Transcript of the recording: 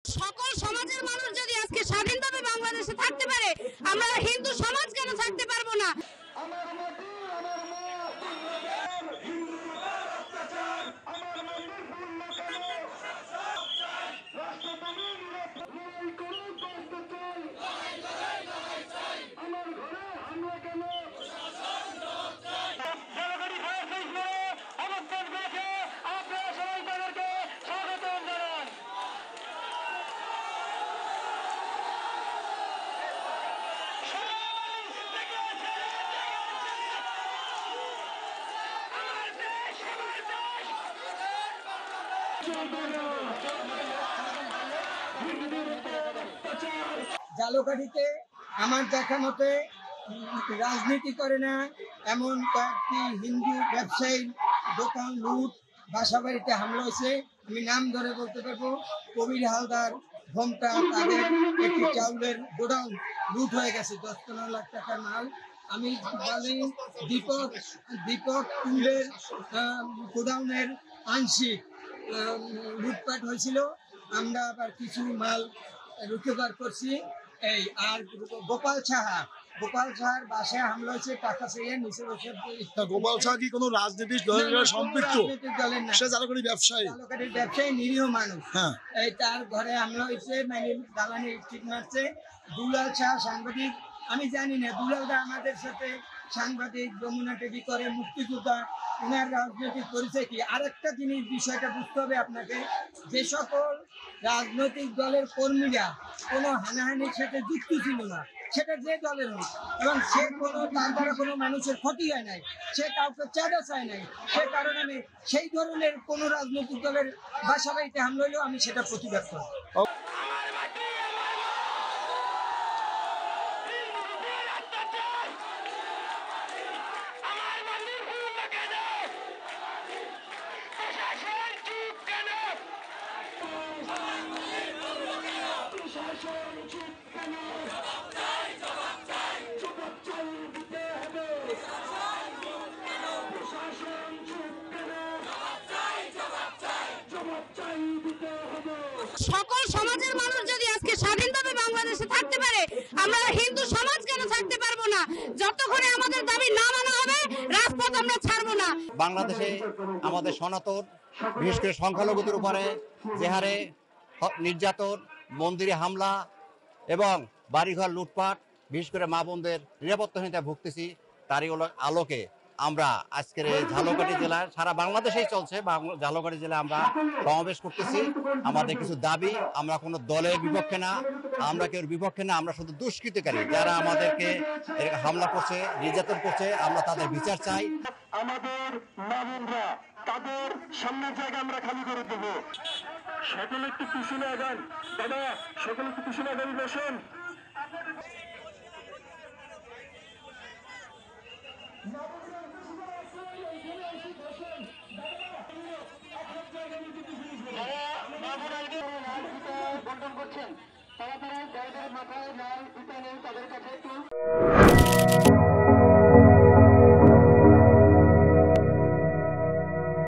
সকল সমাজের মানুষ যদি আজকে স্বাধীনভাবে বাংলাদেশে থাকতে পারে, আমরা হিন্দু সমাজ কেন থাকতে পারবো না? ঝালকাঠিতে আমার দেখা মতে রাজনীতি করে না এমন কয়েকটি হিন্দু ব্যবসায়ী দোকান লুট, বাসাবাড়িতে হামলা হয়েছে। আমি নাম ধরে বলতে পারবো, কবির হালদার, ঘোমটা, তাদের একটি চাউলের গোডাউন লুট হয়ে গেছে, 10-15 লাখ টাকার মাল। আমি বলি দীপক কুণ্ডের গোডাউনের আংশিক লুটপাট হয়েছিল, আমরা আবার কিছু মাল রিকভার করছি। এই আর গোপাল সাহার বাসায় হামলা হয়েছে, টাকা চেয়ে নিচে বসে। গোপাল সাহা কি কোনো রাজনৈতিক দলের সম্পৃক্ত? সে ঝালকাঠির ব্যবসায়ী, নিরীহ মানুষ। এই তার ঘরে হামলা হয়েছে, মানে দালানি ঠিক মারছে। দুলাল শাহ সাংবাদিক, আমি জানি না দুলালদা আমাদের সাথে সাংবাদিক, যমুনা টিভি করে, মুক্তিযোদ্ধা, ওনার রাজনৈতিক পরিচয় কি? আরেকটা জিনিস বিষয়টা বুঝতে হবে আপনাকে, যে সকল রাজনৈতিক দলের কর্মীরা কোনো হানাহানির সাথে যুক্ত ছিল না, সেটা যে দলের হোক, এবং সে কোনো তার দ্বারা কোনো মানুষের ক্ষতি হয় নাই, সে কাউকে চাঁদা চায় নাই, সে কারণে আমি সেই ধরনের কোনো রাজনৈতিক দলের বাসাবাড়িতে হামলা হলেও আমি সেটা প্রতিবাদ করি। সকল সমাজের মানুষ যদি আজকে স্বাধীনভাবে বাংলাদেশে থাকতে পারে, আমরা হিন্দু সমাজ কেন থাকতে পারবো না? যতক্ষণে আমাদের দাবি না মানা হবে, রাজপথ আমরা ছাড়বো না। বাংলাদেশে আমাদের সনাতন, বিশেষ করে সংখ্যালঘুদের উপরে যে হারে নির্যাতন, মন্দিরে হামলা এবং বাড়িঘর লুটপাট, বিশেষ করে মা বোনদের নিরাপত্তাহীনতায় ভুগতেছি, তারই আলোকে আমরা আজকের এই ঝালকাঠি জেলার, সারা বাংলাদেশেই চলছে, ঝালকাঠি জেলায় আমরা সমাবেশ করতেছি। আমাদের কিছু দাবি, আমরা কোনো দলের বিপক্ষে না, আমরা কেউ বিপক্ষে না, আমরা শুধু দুষ্কৃতকারী যারা আমাদেরকে হামলা করছে, নির্যাতন করছে, আমরা তাদের বিচার চাই। আমাদের মা বোনরা, তাদের সামনের জায়গা আমরা খালি করে দেব। সকলে একটু পিছনে আগান, দাদা সকলে একটু পিছনে আগান, বসেন। বন্টন করছেন, তারা যাদের মাথায় লাল জুতা নেই তাদের কাছে একটু